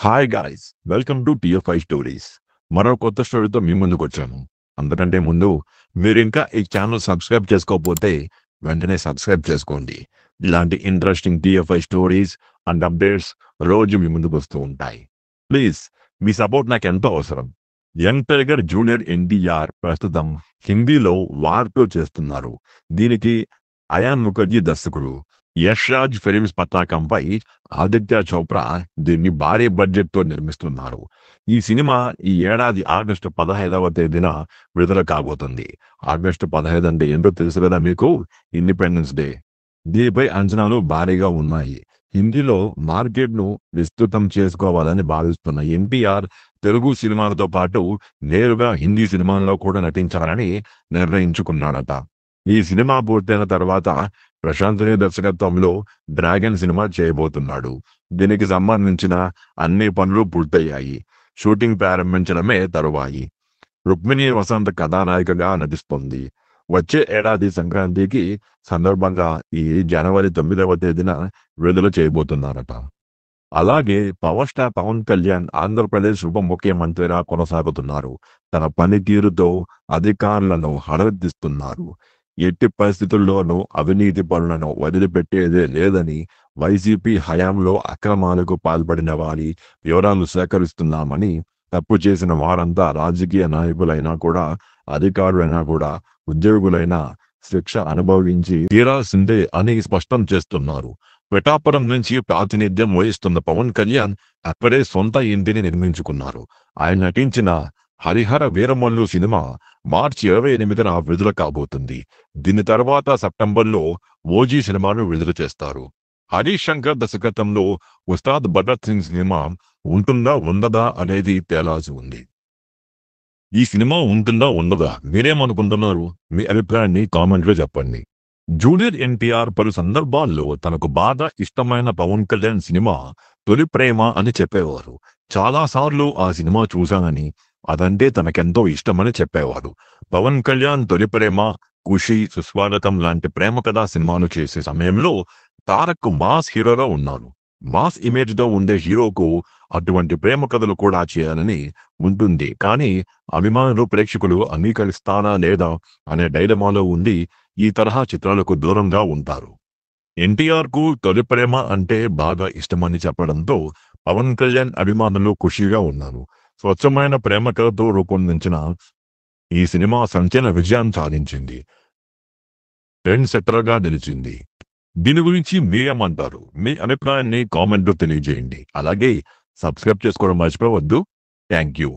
Hi guys, welcome to TFI stories. మరో కొత్త స్టోరీతో మీ ముందుకు వచ్చాను. అందుకంటే ముందు మీరు ఇంకా ఈ ఛానల్ సబ్స్క్రైబ్ చేసుకోకపోతే వెంటనే సబ్స్క్రైబ్ చేసుకోండి. ఇలాంటి interesting TFI stories and updates రోజు మీ ముందుకు వస్తూ ఉంటాయి. ప్లీజ్ మీ సపోర్ట్ నాకు ఎంతో అవసరం. యంగ్ టైగర్ జూనియర్ ఎన్టీఆర్ ప్రస్తుతం హిందీలో వార్తో చేస్తున్నారు. దీనికి అయాన్ ముఖర్జీ దర్శకుడు, యష్ రాజ్ ఫిలిమ్స్ పతాకంపై ఆదిత్య చోప్రా దీన్ని భారీ బడ్జెట్ తో నిర్మిస్తున్నారు. ఈ సినిమా ఈ ఏడాది ఆగస్టు 15వ తేదీన విడుదల కాబోతుంది. ఆగస్టు 15 అంటే ఏంటో తెలుసు కదా మీకు, ఇండిపెండెన్స్ డే. దీనిపై అంచనాలు భారీగా ఉన్నాయి. హిందీలో మార్కెట్ ను విస్తృతం చేసుకోవాలని భావిస్తున్న ఎన్టీఆర్ తెలుగు సినిమాలతో పాటు నేరుగా హిందీ సినిమాల్లో కూడా నటించాలని నిర్ణయించుకున్నాడట. ఈ సినిమా పూర్తయిన తర్వాత ప్రశాంత్ నీ దర్శకత్వంలో డ్రాగన్ సినిమా చేయబోతున్నాడు. దీనికి సంబంధించిన అన్ని పనులు పూర్తయ్యాయి. షూటింగ్ ప్రారంభించడమే తరువాయి. రుక్మిణి వసంత్ కథానాయికగా నటిస్తుంది. వచ్చే ఏడాది సంక్రాంతికి సందర్భంగా ఈ జనవరి 9వ తేదీన విడుదల చేయబోతున్నారట. అలాగే పవర్ స్టార్ పవన్ కళ్యాణ్ ఆంధ్రప్రదేశ్ ఉప ముఖ్యమంత్రిగా కొనసాగుతున్నారు. తన పనితీరుతో అధికారులను హడలెత్తిస్తున్నారు. ఎట్టి పరిస్థితుల్లోనూ అవినీతి పనులను వదిలిపెట్టేదే లేదని, వైసీపీ హయాంలో అక్రమాలకు పాల్పడిన వారి వివరాలు సేకరిస్తున్నామని, తప్పు చేసిన వారంతా రాజకీయ నాయకులైనా కూడా, అధికారులైనా కూడా, ఉద్యోగులైనా శిక్ష అనుభవించి తీరాల్సిందే అని స్పష్టం చేస్తున్నారు. పిఠాపురం నుంచి ప్రాతినిధ్యం వహిస్తున్న పవన్ కళ్యాణ్ అక్కడే సొంత ఇంటిని నిర్మించుకున్నారు. ఆయన నటించిన హరిహర వీరమల్లు సినిమా మార్చి 28న విడుదల కాబోతుంది. దీని తర్వాత సెప్టెంబర్లో ఓజీ సినిమాను విడుదల చేస్తారు. హరీష్ శంకర్ దర్శకత్వంలో ఉస్తాద్ భగత్ సింగ్ సినిమా ఉంటుందా ఉండదా అనేది తేలాల్సి ఉంది. ఈ సినిమా ఉంటుందా ఉండదా మీరేమనుకుంటున్నారు? మీ అభిప్రాయాన్ని కామెంట్ లో చెప్పండి. జూనియర్ ఎన్టీఆర్ పలు సందర్భాల్లో తనకు బాగా ఇష్టమైన పవన్ కళ్యాణ్ సినిమా తొలి ప్రేమ అని చెప్పేవారు. చాలా సార్లు ఆ సినిమా చూశానని, అదంటే తనకెంతో ఇష్టమని చెప్పేవాడు. పవన్ కళ్యాణ్ తొలి ప్రేమ, ఖుషి, సుస్వాగతం లాంటి ప్రేమ కథా సినిమాలు చేసే సమయంలో తారక్ మాస్ హీరోగా ఉన్నారు. మాస్ ఇమేజ్ తో ఉండే హీరోకు అటువంటి ప్రేమ కథలు కూడా చేయాలని ఉంటుంది. కానీ అభిమానులు, ప్రేక్షకులు అంగీకరిస్తానా లేదా అనే డైలమాలో ఉండి ఈ తరహా చిత్రాలకు దూరంగా ఉంటారు. ఎన్టీఆర్ కు తొలి ప్రేమ అంటే బాగా ఇష్టమని చెప్పడంతో పవన్ కళ్యాణ్ అభిమానులు ఖుషిగా ఉన్నారు. స్వచ్ఛమైన ప్రేమ కథతో రూపొందించిన ఈ సినిమా సంచలన విజయం సాధించింది. ట్రెండ్ సెట్టర్ గా నిలిచింది. దీని గురించి మీరేమంటారు? మీ అభిప్రాయాన్ని కామెంట్ లో తెలియజేయండి. అలాగే సబ్స్క్రైబ్ చేసుకోవడం మర్చిపోవద్దు. Thank you.